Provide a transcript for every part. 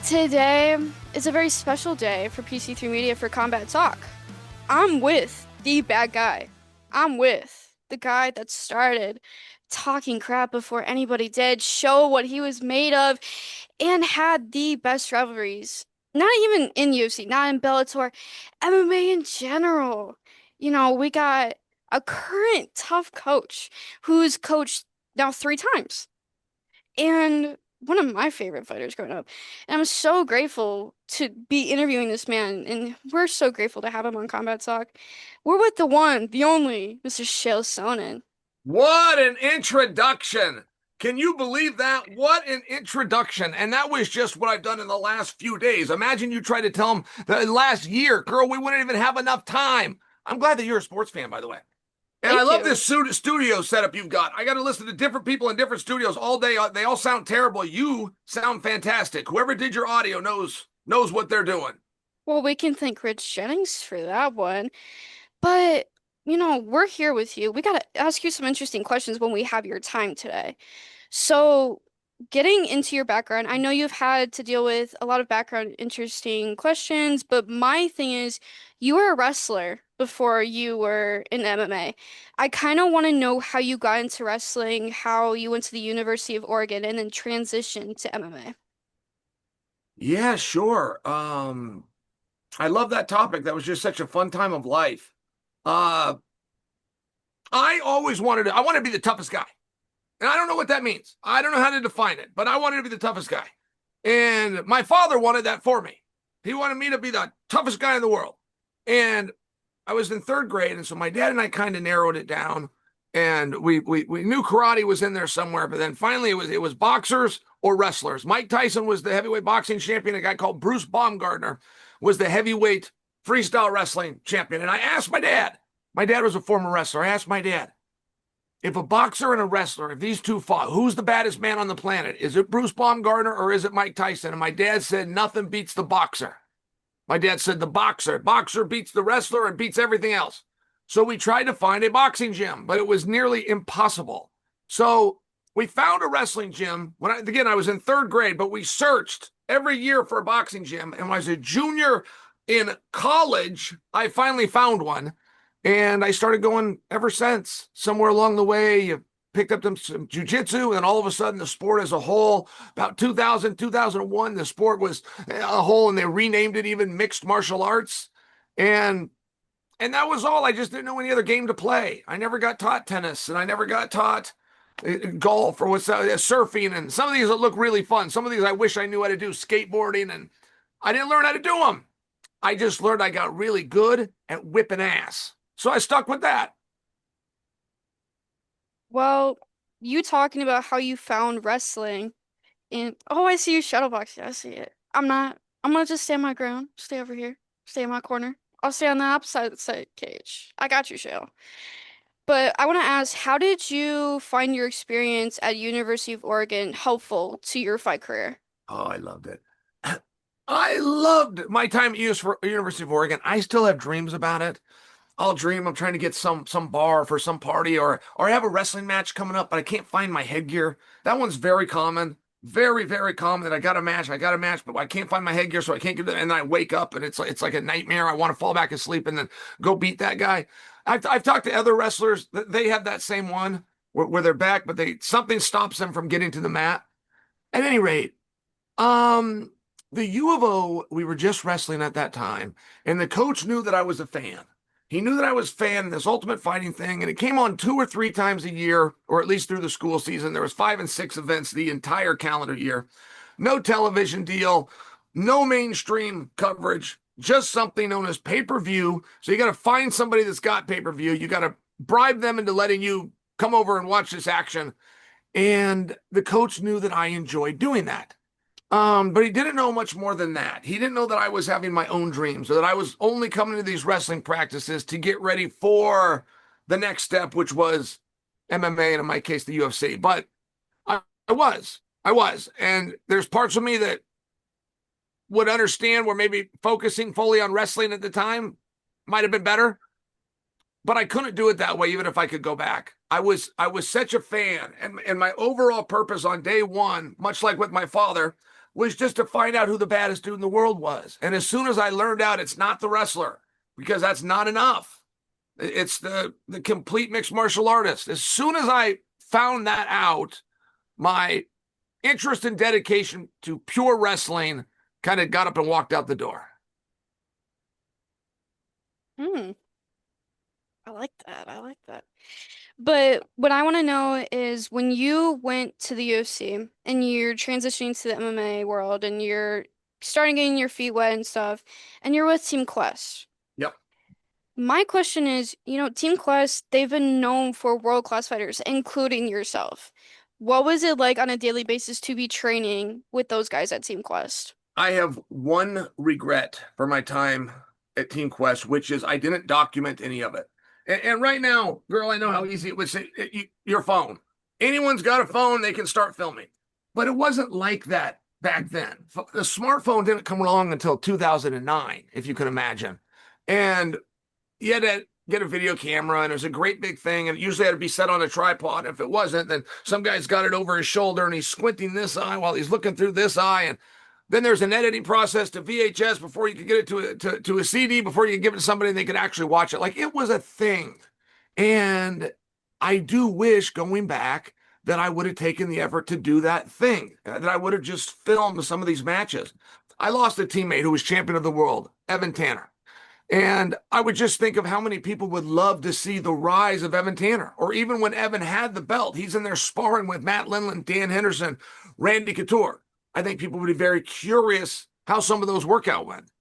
Today is a very special day for PC3 Media for Combat Talk. I'm with the bad guy. I'm with the guy that started talking crap before anybody did, show what he was made of, and had the best rivalries. Not even in UFC, not in Bellator, MMA in general. We got a current tough coach who's coached now 3 times and one of my favorite fighters growing up. And I'm so grateful to be interviewing this man, and we're so grateful to have him on Combat Talk. We're with the one, the only, Mr. Chael Sonnen. What an introduction. Can you believe that? What an introduction. And that was just what I've done in the last few days. Imagine you tried to tell him the last year, girl, we wouldn't even have enough time. I'm glad that you're a sports fan, by the way. And I Thank love you. this studio setup you've got. I got to listen to different people in different studios all day. They all sound terrible. You sound fantastic. Whoever did your audio knows what they're doing. Well, we can thank Rich Jennings for that one. But, we're here with you. We got to ask you some interesting questions when we have your time today. So, getting into your background, I know you've had to deal with a lot of background interesting questions, but my thing is, you were a wrestler before you were in MMA. I kind of want to know how you got into wrestling, how you went to the University of Oregon, and then transitioned to MMA. Yeah, sure. I love that topic. That was just such a fun time of life. Uh, I always I wanted to be the toughest guy. And I don't know what that means. I don't know how to define it, but I wanted to be the toughest guy. And my father wanted that for me. He wanted me to be the toughest guy in the world. And I was in third grade. And so my dad and I kind of narrowed it down. And we knew karate was in there somewhere, but then finally it was boxers or wrestlers. Mike Tyson was the heavyweight boxing champion. A guy called Bruce Baumgartner was the heavyweight freestyle wrestling champion. And I asked my dad was a former wrestler. I asked my dad, if a boxer and a wrestler, if these two fought, who's the baddest man on the planet? Is it Bruce Baumgartner or is it Mike Tyson? And my dad said, nothing beats the boxer. My dad said, the boxer. Boxer beats the wrestler and beats everything else. So we tried to find a boxing gym, but it was nearly impossible. So we found a wrestling gym. Again, I was in third grade, but we searched every year for a boxing gym. And when I was a junior in college, I finally found one. And I started going ever since. Somewhere along the way, you picked up some jujitsu, and all of a sudden the sport as a whole, about 2000, 2001, the sport was a whole, and they renamed it even mixed martial arts. And that was all. I just didn't know any other game to play. I never got taught tennis, and I never got taught golf or surfing, and some of these that look really fun. Some of these I wish I knew how to do, skateboarding, and I didn't learn how to do them. I just learned I got really good at whipping ass. So I stuck with that. Well, you talking about how you found wrestling and oh, I see you shadowboxing. I see it. I'm gonna just stand my ground, stay over here, stay in my corner. I'll stay on the opposite side of the cage. I got you, Shale. But I want to ask, how did you find your experience at University of Oregon helpful to your fight career? Oh, I loved it. I loved my time at University of Oregon. I still have dreams about it. I'll dream I'm trying to get some bar for some party, or I have a wrestling match coming up, but I can't find my headgear. That one's very common. Very, very common that I got a match, but I can't find my headgear, so I can't get it. And then I wake up and it's like a nightmare. I want to fall back asleep and then go beat that guy. I've talked to other wrestlers that they have that same one where they're back, but something stops them from getting to the mat. At any rate, the U of O, we were just wrestling at that time, and the coach knew that I was a fan. He knew that I was a fan of this Ultimate Fighting thing, and it came on 2 or 3 times a year, or at least through the school season. There was 5 and 6 events the entire calendar year. No television deal, no mainstream coverage, just something known as pay-per-view. So you got to find somebody that's got pay-per-view. You got to bribe them into letting you come over and watch this action. And the coach knew that I enjoyed doing that. But he didn't know much more than that. He didn't know that I was having my own dreams, or that I was only coming to these wrestling practices to get ready for the next step, which was MMA, and in my case, the UFC. But I was. And there's parts of me that would understand where maybe focusing fully on wrestling at the time might have been better. But I couldn't do it that way, even if I could go back. I was such a fan, and my overall purpose on day one, much like with my father, was just to find out who the baddest dude in the world was. And as soon as I learned out it's not the wrestler, because that's not enough. It's the complete mixed martial artist. As soon as I found that out, my interest and dedication to pure wrestling kind of got up and walked out the door. Hmm. I like that. I like that. But what I want to know is when you went to the UFC and you're transitioning to the MMA world and you're starting getting your feet wet and stuff, and you're with Team Quest. Yep. My question is, Team Quest, they've been known for world-class fighters, including yourself. What was it like on a daily basis to be training with those guys at Team Quest? I have one regret for my time at Team Quest, which is I didn't document any of it. And right now, girl, I know how easy it would say your phone. Anyone's got a phone, they can start filming. But it wasn't like that back then. The smartphone didn't come along until 2009, if you can imagine. And you had to get a video camera, and it was a great big thing. And it usually had to be set on a tripod. If it wasn't, then some guy's got it over his shoulder and he's squinting this eye while he's looking through this eye. And then there's an editing process to VHS before you could get it to a CD, before you could give it to somebody and they could actually watch it. Like, it was a thing. And I do wish, going back, that I would have taken the effort to do that thing, that I would have just filmed some of these matches. I lost a teammate who was champion of the world, Evan Tanner. And I would just think of how many people would love to see the rise of Evan Tanner. Or even when Evan had the belt, he's in there sparring with Matt Lindland, Dan Henderson, Randy Couture. I think people would be very curious how some of those workout went.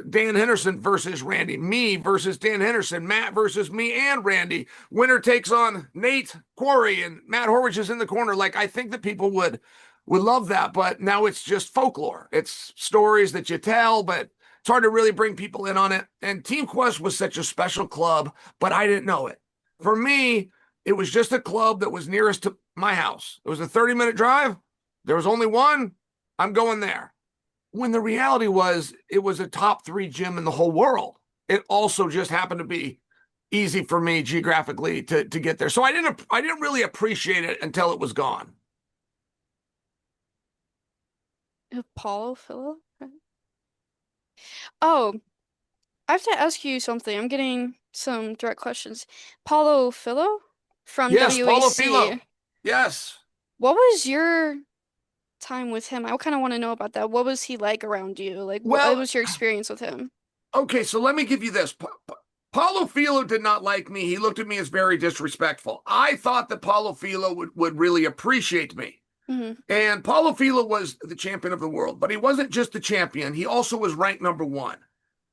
Dan Henderson versus Randy, me versus Dan Henderson, Matt versus me and Randy. Winner takes on Nate Quarry, and Matt Horwich is in the corner. Like, I think that people would love that, but now it's just folklore. It's stories that you tell, but it's hard to really bring people in on it. And Team Quest was such a special club, but I didn't know it. For me, it was just a club that was nearest to my house. It was a 30-minute drive. There was only one. I'm going there. When the reality was, it was a top 3 gym in the whole world. It also just happened to be easy for me geographically to get there. So I didn't really appreciate it until it was gone. Paulo Philo? Oh, I have to ask you something. I'm getting some direct questions. Paulo Philo from Yes, Paulo WEC. Filo. Yes. What was your time with him? I kind of want to know about that. What was he like around you? Like, what Well, was your experience with him? okay, so let me give you this. Paulo Filo did not like me. He looked at me as very disrespectful. I thought that Paulo Filo would really appreciate me. Hmm. And Paulo Filo was the champion of the world, but he wasn't just the champion. He also was ranked #1.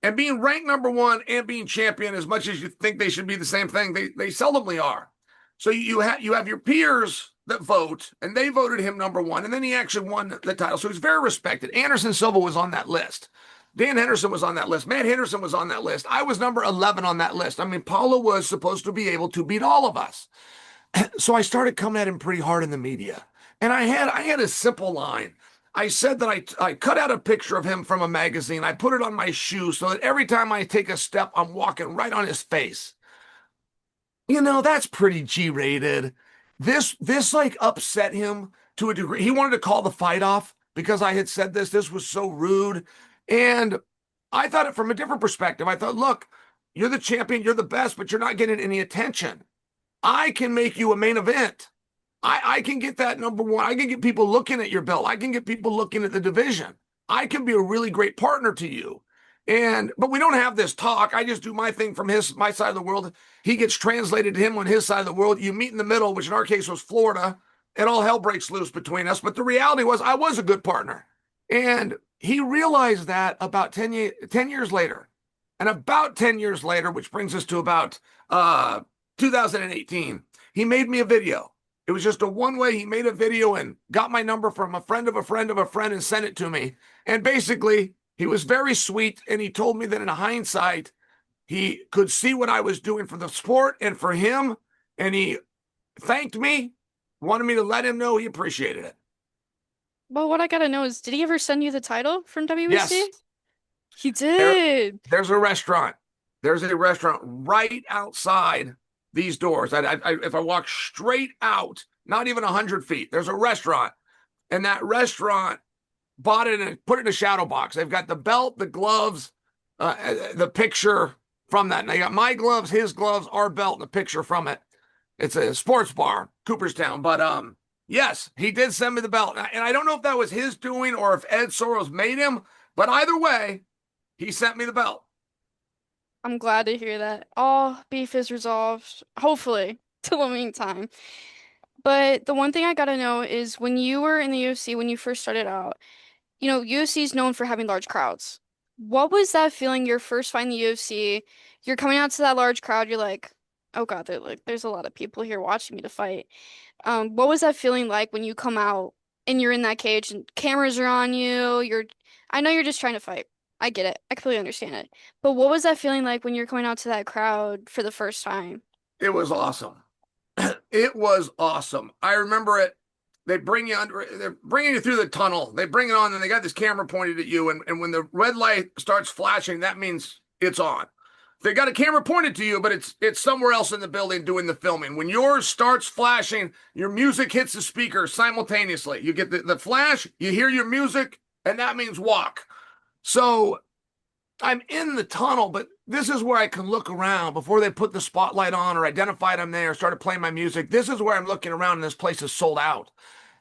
And being ranked #1 and being champion, as much as you think they should be the same thing, they seldomly are. So you have your peers that vote, and they voted him #1, and then he actually won the title. So he's very respected. Anderson Silva was on that list. Dan Henderson was on that list. Matt Henderson was on that list. I was number 11 on that list. I mean, Paulo was supposed to be able to beat all of us. So I started coming at him pretty hard in the media. And I had a simple line. I said that I cut out a picture of him from a magazine. I put it on my shoe so that every time I take a step, I'm walking right on his face. That's pretty G-rated. This like upset him to a degree. He wanted to call the fight off because I had said this. This was so rude. And I thought it from a different perspective. I thought, look, you're the champion, you're the best, but you're not getting any attention. I can make you a main event. I can get that #1. I can get people looking at your belt. I can get people looking at the division. I can be a really great partner to you. But we don't have this talk. I just do my thing from my side of the world. He gets translated to him on his side of the world. You meet in the middle, which in our case was Florida, and all hell breaks loose between us. But the reality was I was a good partner. And he realized that about 10 years later. And about 10 years later, which brings us to about 2018, he made me a video. It was just a one-way. He made a video and got my number from a friend of a friend of a friend and sent it to me. And basically, he was very sweet, and he told me that in hindsight, he could see what I was doing for the sport and for him, and he thanked me, wanted me to let him know he appreciated it. Well, what I gotta know is, did he ever send you the title from Yes, WEC? He there, did. there's a restaurant. There's a restaurant right outside these doors. If I walk straight out, not even 100 feet, there's a restaurant. And that restaurant bought it and put it in a shadow box. They've got the belt, the gloves, the picture from that. And they got my gloves, his gloves, our belt, and the picture from it. It's a sports bar, Cooperstown. But yes, he did send me the belt. And I don't know if that was his doing or if Ed Soros made him, but either way, he sent me the belt. I'm glad to hear that. All beef is resolved, hopefully, till the meantime. But the one thing I gotta know is when you were in the UFC, when you first started out, UFC is known for having large crowds. What was that feeling your first fight in the UFC? You're coming out to that large crowd, you're like, oh God, there's a lot of people here watching me to fight. What was that feeling like when you come out and you're in that cage and cameras are on you? I know you're just trying to fight. I get it. I completely understand it. But what was that feeling like when you're coming out to that crowd for the first time? It was awesome. It was awesome. I remember it. They bring you under, they're bringing you through the tunnel. They bring it on, and they got this camera pointed at you. And when the red light starts flashing, that means it's on. They got a camera pointed to you, but it's somewhere else in the building doing the filming. When yours starts flashing, your music hits the speaker simultaneously. You get the flash, you hear your music, and that means walk. So I'm in the tunnel, but this is where I can look around before they put the spotlight on or identified I'm there, started playing my music. This is where I'm looking around and this place is sold out.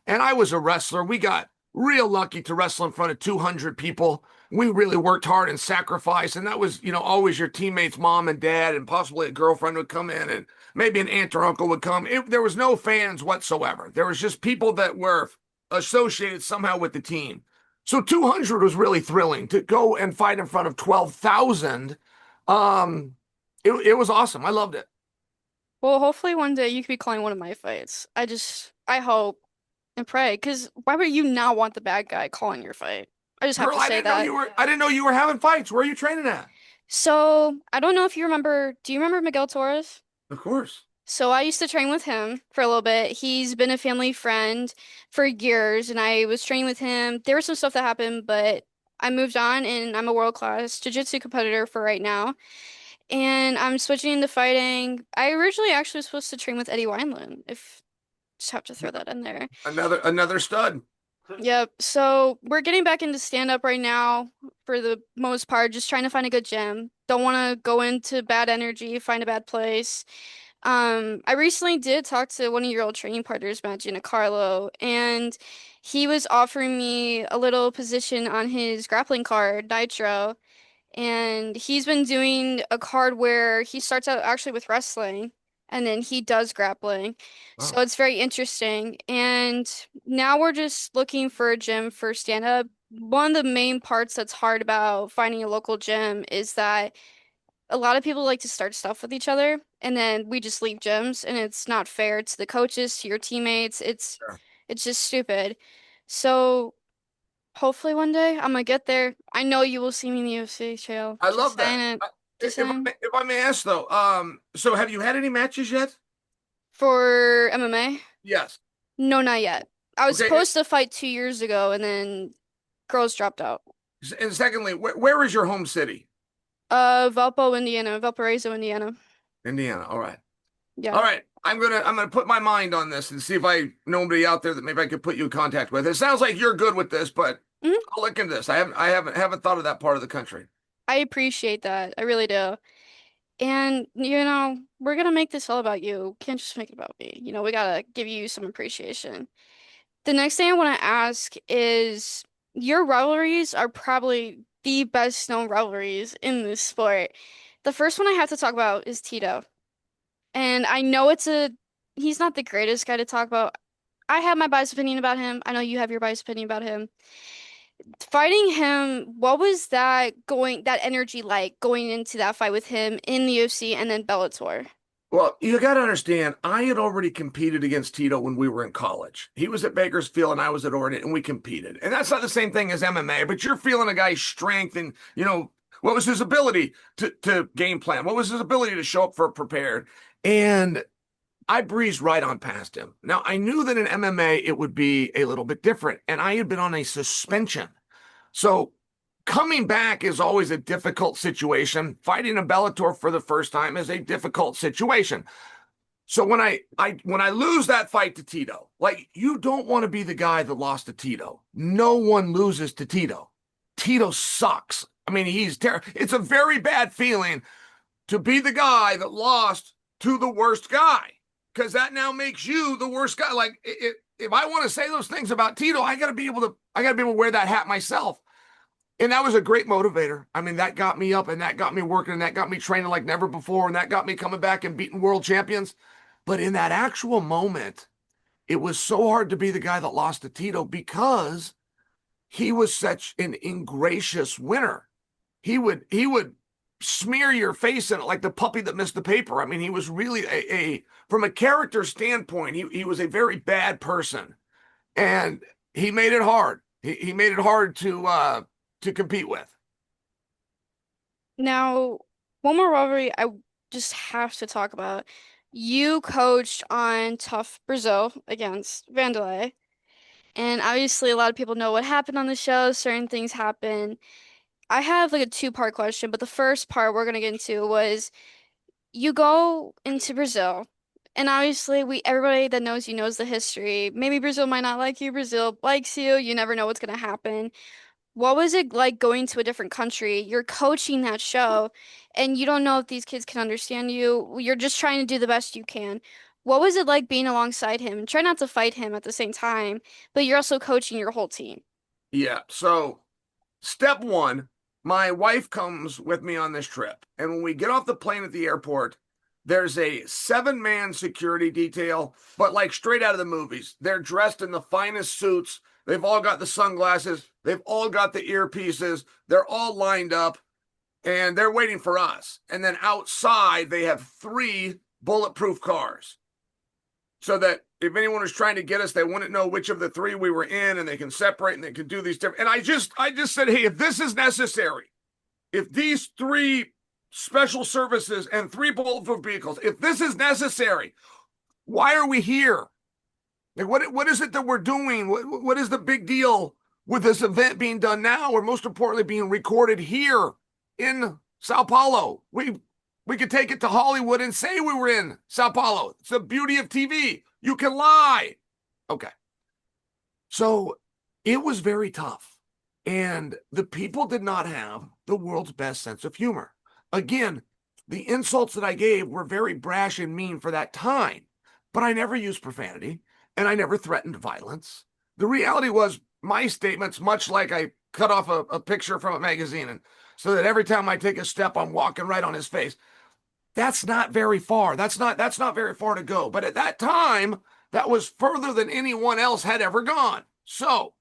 And I was a wrestler. We got real lucky to wrestle in front of 200 people. We really worked hard and sacrificed. And that was, always your teammates, mom and dad, and possibly a girlfriend would come in and maybe an aunt or uncle would come. There was no fans whatsoever. There was just people that were associated somehow with the team. So 200 was really thrilling to go and fight in front of 12,000. It was awesome. I loved it. Well, hopefully one day you could be calling one of my fights. I hope and pray, because why would you not want the bad guy calling your fight? I just have Girl, to say that. I didn't know you were having fights. Where are you training at? So, I don't know if you remember, do you remember Miguel Torres? Of course. So I used to train with him for a little bit. He's been a family friend for years, and I was training with him. There was some stuff that happened, but I moved on, and I'm a world-class jiu-jitsu competitor for right now. And I'm switching into fighting. I originally actually was supposed to train with Eddie Wineland, if just have to throw that in there. Another stud. Yep. So we're getting back into stand-up right now for the most part, just trying to find a good gym. Don't want to go into bad energy, find a bad place. I recently did talk to one of your old training partners, Matt Giancarlo, and he was offering me a little position on his grappling card, Nitro. And he's been doing a card where he starts out actually with wrestling and then he does grappling. So Wow. it's very interesting. And now we're just looking for a gym for stand up. One of the main parts that's hard about finding a local gym is that a lot of people like to start stuff with each other and then we just leave gyms and it's not fair to the coaches, to your teammates. Sure. It's just stupid. So hopefully one day I'm gonna get there. I know you will see me in the UFC, Chael. I Just love saying that. it. Just saying. If I may ask though, so have you had any matches yet? For MMA? Yes. No, not yet. I was Okay. supposed to fight 2 years ago and then girls dropped out. And secondly, where is your home city? Valparaiso, Indiana. Indiana. All right. All Yeah. right. I'm gonna put my mind on this and see if I know anybody out there that maybe I could put you in contact with. It sounds like you're good with this, but Mhm. I'll look into this. I haven't thought of that part of the country. I appreciate that. I really do. And, we're gonna make this all about you. Can't just make it about me. We gotta give you some appreciation. The next thing I want to ask is your rivalries are probably the best known rivalries in this sport. The first one I have to talk about is Tito. And I know he's not the greatest guy to talk about. I have my biased opinion about him. I know you have your biased opinion about him. Fighting him, what was that energy like going into that fight with him in the UFC and then Bellator? Well, you got to understand, I had already competed against Tito when we were in college. He was at Bakersfield and I was at Oregon, and we competed. And that's not the same thing as MMA, but you're feeling a guy's strength and, what was his ability to game plan? What was his ability to show up for prepared? And I breezed right on past him. Now, I knew that in MMA it would be a little bit different, and I had been on a suspension. So coming back is always a difficult situation. Fighting a Bellator for the first time is a difficult situation. So when I lose that fight to Tito, like you don't want to be the guy that lost to Tito. No one loses to Tito. Tito sucks. I mean, he's terrible. It's a very bad feeling to be the guy that lost to the worst guy because that now makes you the worst guy. Like if I want to say those things about Tito, I gotta be able to wear that hat myself. And that was a great motivator. I mean, that got me up and that got me working and that got me training like never before and that got me coming back and beating world champions. But in that actual moment, it was so hard to be the guy that lost to Tito because he was such an ingracious winner. He would smear your face in it like the puppy that missed the paper. I mean, he was really a from a character standpoint, he was a very bad person. And he made it hard. He made it hard to compete with. Now, one more rivalry I just have to talk about. You coached on Tough Brazil against Vanderlay. And obviously, a lot of people know what happened on the show. Certain things happen. I have like a two-part question, but the first part we're gonna get into was you go into Brazil, and obviously we everybody that knows you knows the history. Maybe Brazil might not like you, Brazil likes you. You never know what's gonna happen. What was it like going to a different country? You're coaching that show, and you don't know if these kids can understand you. You're just trying to do the best you can. What was it like being alongside him? And try not to fight him at the same time, but you're also coaching your whole team. Yeah. So step one, my wife comes with me on this trip. And when we get off the plane at the airport, there's a 7-man security detail, but like straight out of the movies. They're dressed in the finest suits. They've all got the sunglasses. They've all got the earpieces. They're all lined up and they're waiting for us. And then outside, they have 3 bulletproof cars so that if anyone was trying to get us, they wouldn't know which of the 3 we were in, and they can separate and they can do these different. And I just said, hey, if this is necessary, if these 3 special services and 3 bulletproof vehicles, if this is necessary, why are we here? Like, what is it that we're doing? What is the big deal with this event being done now, or most importantly, being recorded here in Sao Paulo? We could take it to Hollywood and say we were in Sao Paulo. It's the beauty of TV. You can lie. Okay. So it was very tough. And the people did not have the world's best sense of humor. Again, the insults that I gave were very brash and mean for that time, but I never used profanity and I never threatened violence. The reality was my statements, much like I cut off a picture from a magazine, and so that every time I take a step, I'm walking right on his face. That's not very far. That's not very far to go. But at that time, that was further than anyone else had ever gone. So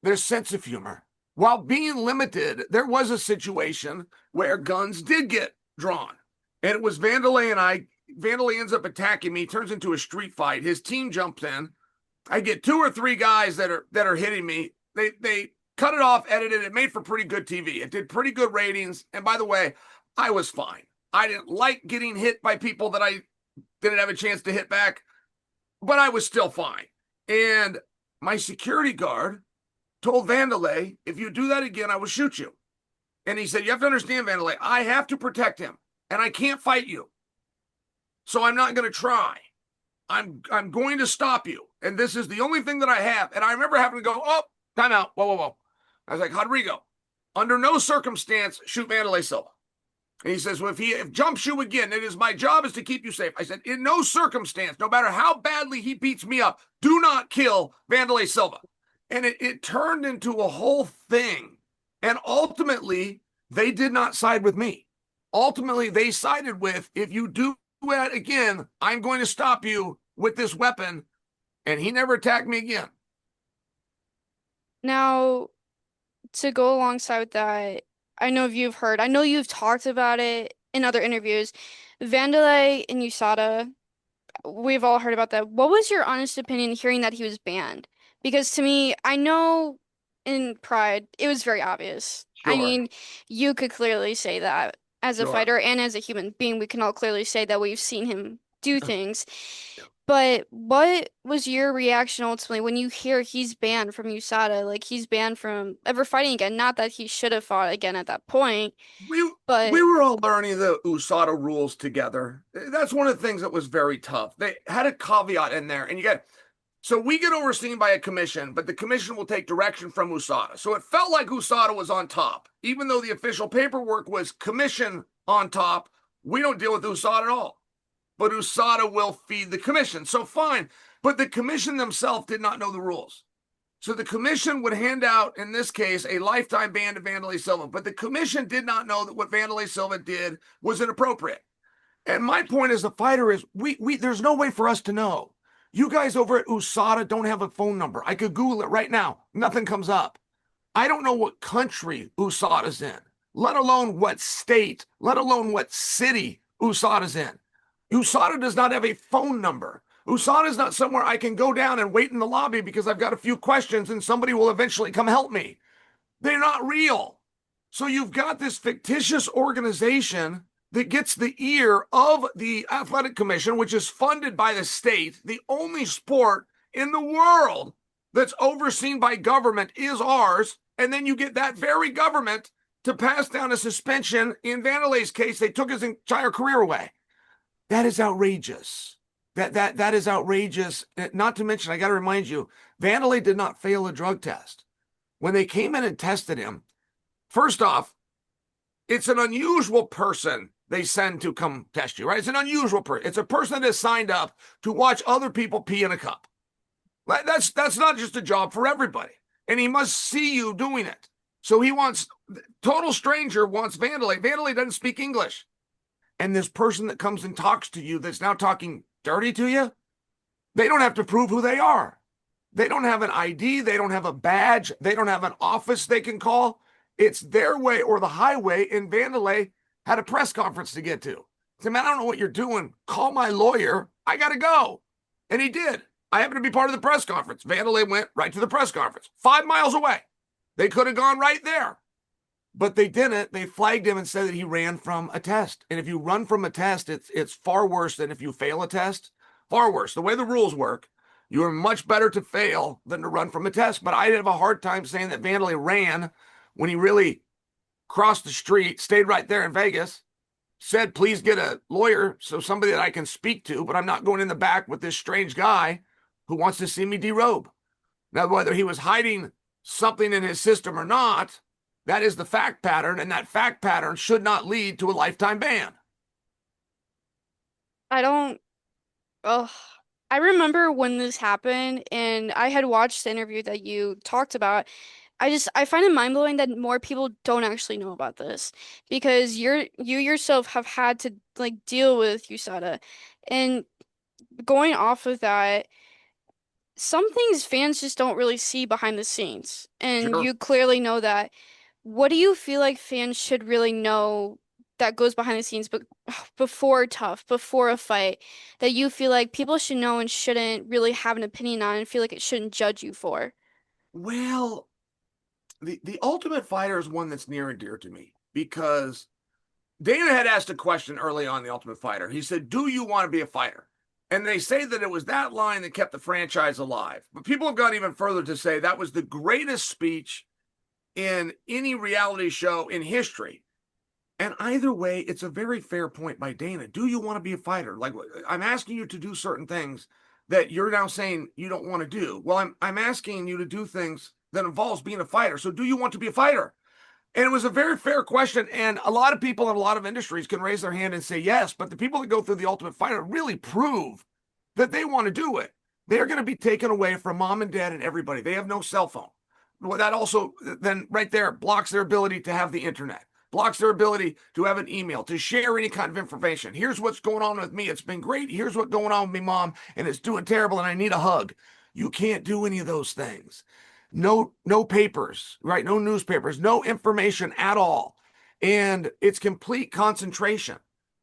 their sense of humor. While being limited, there was a situation where guns did get drawn. And it was Vanderlay and I. Vanderlay ends up attacking me, turns into a street fight. His team jumps in. I get 2 or 3 guys that are hitting me. They cut it off, edited it, made for pretty good TV. It did pretty good ratings. And by the way, I was fine. I didn't like getting hit by people that I didn't have a chance to hit back, but I was still fine. And my security guard told Vanderlay, if you do that again, I will shoot you. And he said, you have to understand, Vanderlay, I have to protect him, and I can't fight you. So I'm not going to try. I'm going to stop you. And this is the only thing that I have. And I remember having to go, oh, time out. Whoa, whoa, whoa. I was like, Rodrigo, under no circumstance shoot Vanderlay Silva. And he says, well, if he jumps you again, it is my job is to keep you safe. I said, in no circumstance, no matter how badly he beats me up, do not kill Vanderlay Silva. And it turned into a whole thing. And ultimately, they did not side with me. Ultimately, they sided with, if you do it again, I'm going to stop you with this weapon. And he never attacked me again. Now, to go alongside with that, I know you've talked about it in other interviews. Vanderlei and USADA, we've all heard about that. What was your honest opinion hearing that he was banned? Because to me, I know in Pride, it was very obvious. I Sure, mean, you could clearly say that as a sure. fighter and as a human being, we can all clearly say that we've seen him do things. But what was your reaction ultimately when you hear he's banned from USADA? Like he's banned from ever fighting again. Not that he should have fought again at that point, We but were all learning the USADA rules together. That's one of the things that was very tough. They had a caveat in there, and you get so we get overseen by a commission, but the commission will take direction from USADA. So it felt like USADA was on top, even though the official paperwork was commission on top. We don't deal with USADA at all, but USADA will feed the commission. So fine, but the commission themselves did not know the rules. So the commission would hand out, in this case, a lifetime ban to Vanderlay Silva, but the commission did not know that what Vanderlay Silva did was inappropriate. And my point as a fighter is we there's no way for us to know. You guys over at USADA don't have a phone number. I could Google it right now. Nothing comes up. I don't know what country USADA's in, let alone what state, let alone what city USADA's in. USADA does not have a phone number. USADA is not somewhere I can go down and wait in the lobby because I've got a few questions and somebody will eventually come help me. They're not real. So you've got this fictitious organization that gets the ear of the athletic commission, which is funded by the state. The only sport in the world that's overseen by government is ours. And then you get that very government to pass down a suspension. In Vanderlay's case, they took his entire career away. That is outrageous. That is outrageous. Not to mention, I got to remind you, Vanderlay did not fail a drug test. When they came in and tested him, first off, it's an unusual person they send to come test you, right? It's an unusual person. It's a person that is signed up to watch other people pee in a cup. That's not just a job for everybody. And he must see you doing it. So he wants, total stranger wants Vanderlay. Vanderlay doesn't speak English. And this person that comes and talks to you that's now talking dirty to you, they don't have to prove who they are. They don't have an ID. They don't have a badge. They don't have an office they can call. It's their way or the highway. And Vanderlay had a press conference to get to. He said, man, I don't know what you're doing. Call my lawyer. I got to go. And he did. I happened to be part of the press conference. Vanderlay went right to the press conference, 5 miles away. They could have gone right there. But they didn't. They flagged him and said that he ran from a test. And if you run from a test, it's far worse than if you fail a test. Far worse. The way the rules work, you are much better to fail than to run from a test. But I have a hard time saying that Vanderlay ran when he really crossed the street, stayed right there in Vegas, said, please get a lawyer, so somebody that I can speak to, but I'm not going in the back with this strange guy who wants to see me derobe. Now, whether he was hiding something in his system or not, that is the fact pattern, and that fact pattern should not lead to a lifetime ban. I don't. Oh, I remember when this happened, and I had watched the interview that you talked about. I find it mind-blowing that more people don't actually know about this because you yourself have had to like deal with USADA. And going off of that, some things fans just don't really see behind the scenes. And Sure. you clearly know that. What do you feel like fans should really know that goes behind the scenes, but before tough, before a fight, that you feel like people should know and shouldn't really have an opinion on and feel like it shouldn't judge you for? Well, the Ultimate Fighter is one that's near and dear to me because Dana had asked a question early on in the Ultimate Fighter. He said, do you want to be a fighter? And they say that it was that line that kept the franchise alive. But people have gone even further to say that was the greatest speech in any reality show in history. And either way, it's a very fair point by Dana. Do you want to be a fighter? Like, I'm asking you to do certain things that you're now saying you don't want to do. Well, I'm asking you to do things that involves being a fighter. So do you want to be a fighter? And it was a very fair question. And a lot of people in a lot of industries can raise their hand and say yes. But the people that go through the Ultimate Fighter really prove that they want to do it. They're going to be taken away from mom and dad and everybody. They have no cell phone. Well, that also then right there blocks their ability to have the internet, blocks their ability to have an email, to share any kind of information. Here's what's going on with me. It's been great. Here's what's going on with me, mom, and it's doing terrible, and I need a hug. You can't do any of those things. No papers, right? No newspapers, no information at all. And it's complete concentration.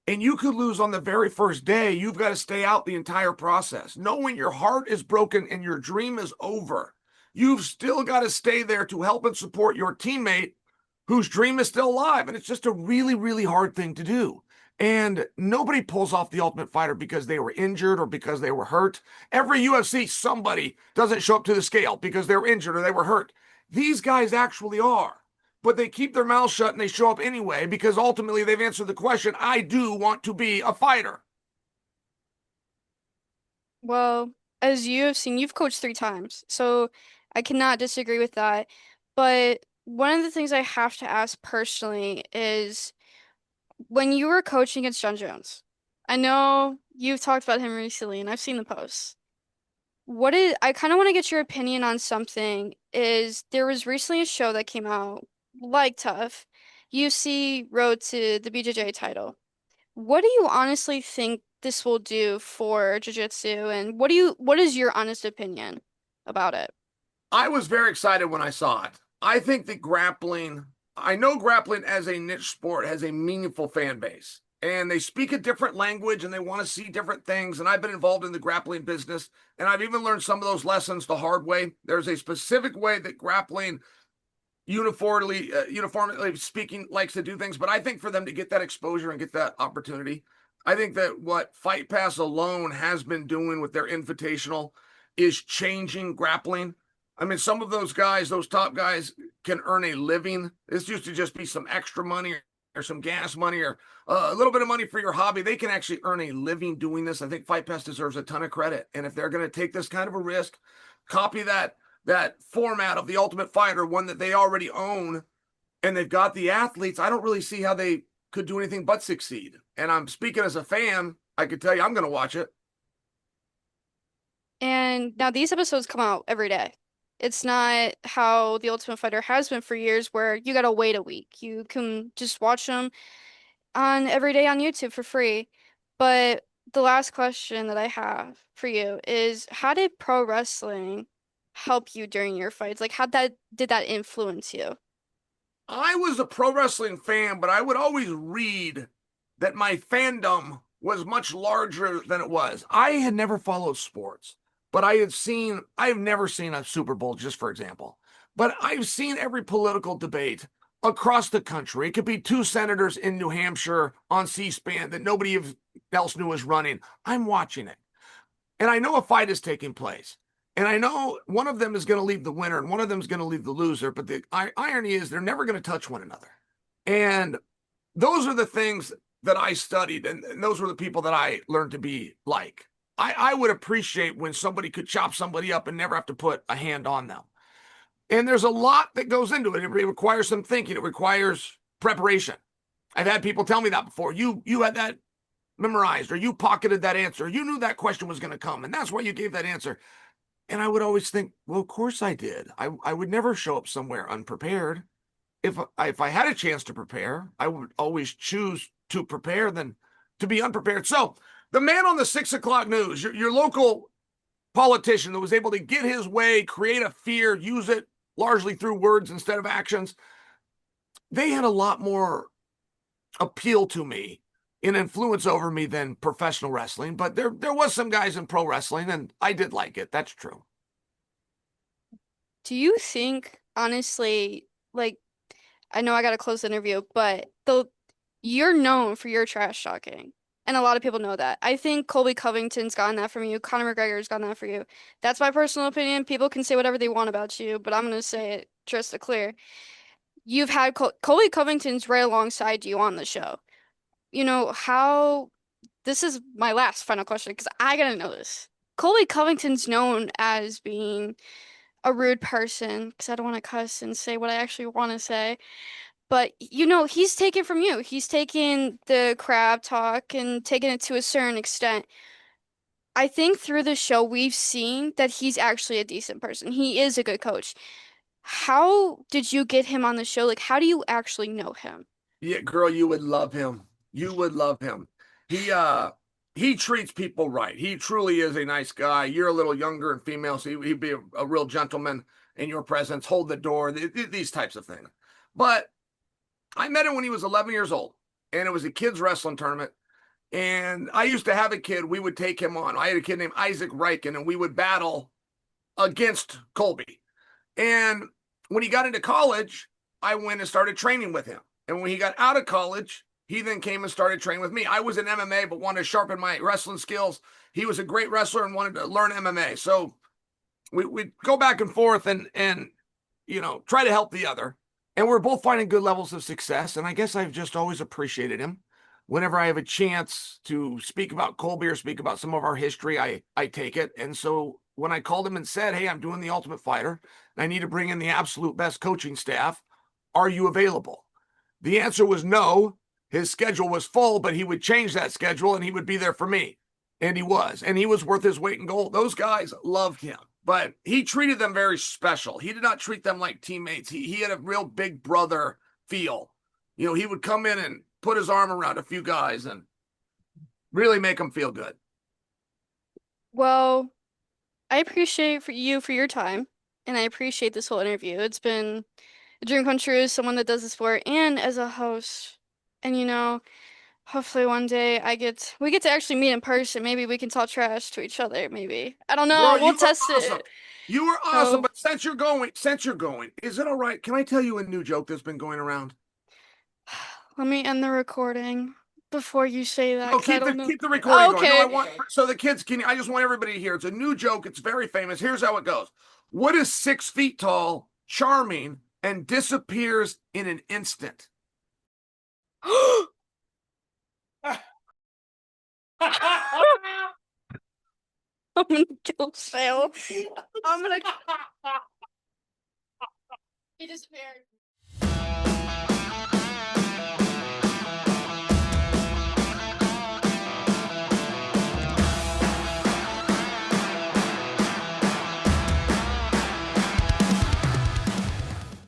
And you could lose on the very first day. You've got to stay out the entire process. Knowing your heart is broken and your dream is over. You've still got to stay there to help and support your teammate whose dream is still alive. And it's just a really, really hard thing to do. And nobody pulls off the Ultimate Fighter because they were injured or because they were hurt. Every UFC, somebody doesn't show up to the scale because they were injured or they were hurt. These guys actually are. But they keep their mouths shut and they show up anyway because ultimately they've answered the question, I do want to be a fighter. Well, as you have seen, you've coached 3 times, so I cannot disagree with that. But one of the things I have to ask personally is when you were coaching against John Jones, I know you've talked about him recently, and I've seen the posts. I kind of want to get your opinion on something, is there was recently a show that came out, like Tough, UFC Road to the BJJ title. What do you honestly think this will do for jiu-jitsu, and what is your honest opinion about it? I was very excited when I saw it. I think that grappling, I know grappling as a niche sport has a meaningful fan base and they speak a different language and they want to see different things. And I've been involved in the grappling business and I've even learned some of those lessons the hard way. There's a specific way that grappling uniformly speaking likes to do things. But I think for them to get that exposure and get that opportunity, I think that what Fight Pass alone has been doing with their invitational is changing grappling. I mean, some of those guys, those top guys, can earn a living. This used to just be some extra money or some gas money or a little bit of money for your hobby. They can actually earn a living doing this. I think Fight Pass deserves a ton of credit. And if they're going to take this kind of a risk, copy that format of the Ultimate Fighter, one that they already own, and they've got the athletes, I don't really see how they could do anything but succeed. And I'm speaking as a fan, I could tell you I'm going to watch it. And now these episodes come out every day. It's not how The Ultimate Fighter has been for years, where you gotta wait a week. You can just watch them on every day on YouTube for free. But the last question that I have for you is, how did pro wrestling help you during your fights? Like, how that did that influence you? I was a pro wrestling fan, but I would always read that my fandom was much larger than it was. I had never followed sports, but I've never seen a Super Bowl, just for example, but I've seen every political debate across the country. It could be two senators in New Hampshire on C-SPAN that nobody else knew was running. I'm watching it. And I know a fight is taking place. And I know one of them is going to leave the winner and one of them is going to leave the loser. But the irony is they're never going to touch one another. And those are the things that I studied. And those were the people that I learned to be like. I would appreciate when somebody could chop somebody up and never have to put a hand on them. And there's a lot that goes into it. It requires some thinking. It requires preparation. I've had people tell me that before. You had that memorized, or you pocketed that answer. You knew that question was going to come, and that's why you gave that answer. And I would always think, well, of course I did. I would never show up somewhere unprepared. If I had a chance to prepare, I would always choose to prepare than to be unprepared. So the man on the 6 o'clock news, your local politician that was able to get his way, create a fear, use it largely through words instead of actions, they had a lot more appeal to me and influence over me than professional wrestling. But there was some guys in pro wrestling, and I did like it. That's true. Do you think, honestly, like, I know I gotta close the interview, but you're known for your trash talking. And a lot of people know that. I think Colby Covington's gotten that from you. Conor McGregor's gotten that for you. That's my personal opinion. People can say whatever they want about you, but I'm gonna say it just to clear. You've had Colby Covington's right alongside you on the show. You know how this is my last final question because I gotta know this. Colby Covington's known as being a rude person because I don't want to cuss and say what I actually want to say. But he's taken from you. He's taken the crab talk and taken it to a certain extent. I think through the show we've seen that he's actually a decent person. He is a good coach. How did you get him on the show? Like, how do you actually know him? Yeah, girl, you would love him. You would love him. He treats people right. He truly is a nice guy. You're a little younger and female, so he'd be a real gentleman in your presence, hold the door, these types of things. But I met him when he was 11 years old, and it was a kids wrestling tournament. And I used to have a kid. We would take him on. I had a kid named Isaac Reichen, and we would battle against Colby. And when he got into college, I went and started training with him. And when he got out of college, He then came and started training with me. I was in MMA, but wanted to sharpen my wrestling skills. He was a great wrestler and wanted to learn MMA. So we go back and forth and try to help the other. And we're both finding good levels of success. And I guess I've just always appreciated him. Whenever I have a chance to speak about Colby or speak about some of our history, I take it. And so when I called him and said, hey, I'm doing the Ultimate Fighter, and I need to bring in the absolute best coaching staff, are you available? The answer was no. His schedule was full, but he would change that schedule and he would be there for me. And he was. And he was worth his weight in gold. Those guys loved him. But he treated them very special. He did not treat them like teammates. He had a real big brother feel. He would come in and put his arm around a few guys and really make them feel good. Well, I appreciate you for your time, and I appreciate this whole interview. It's been a dream come true as someone that does the sport and as a host. And hopefully one day we get to actually meet in person. Maybe we can talk trash to each other, maybe. I don't know. Girl, We'll you are test awesome. it. You are awesome. So, But since you're going, is it all right? Can I tell you a new joke that's been going around? let me end the recording before you say that, No, because I don't know. keep the recording Oh, going. No, okay. so the kids can. I just want everybody to hear. It's a new joke. It's very famous. Here's how it goes. What is 6 feet tall, charming, and disappears in an instant? I'm gonna kill Chael. I'm gonna. He disappeared.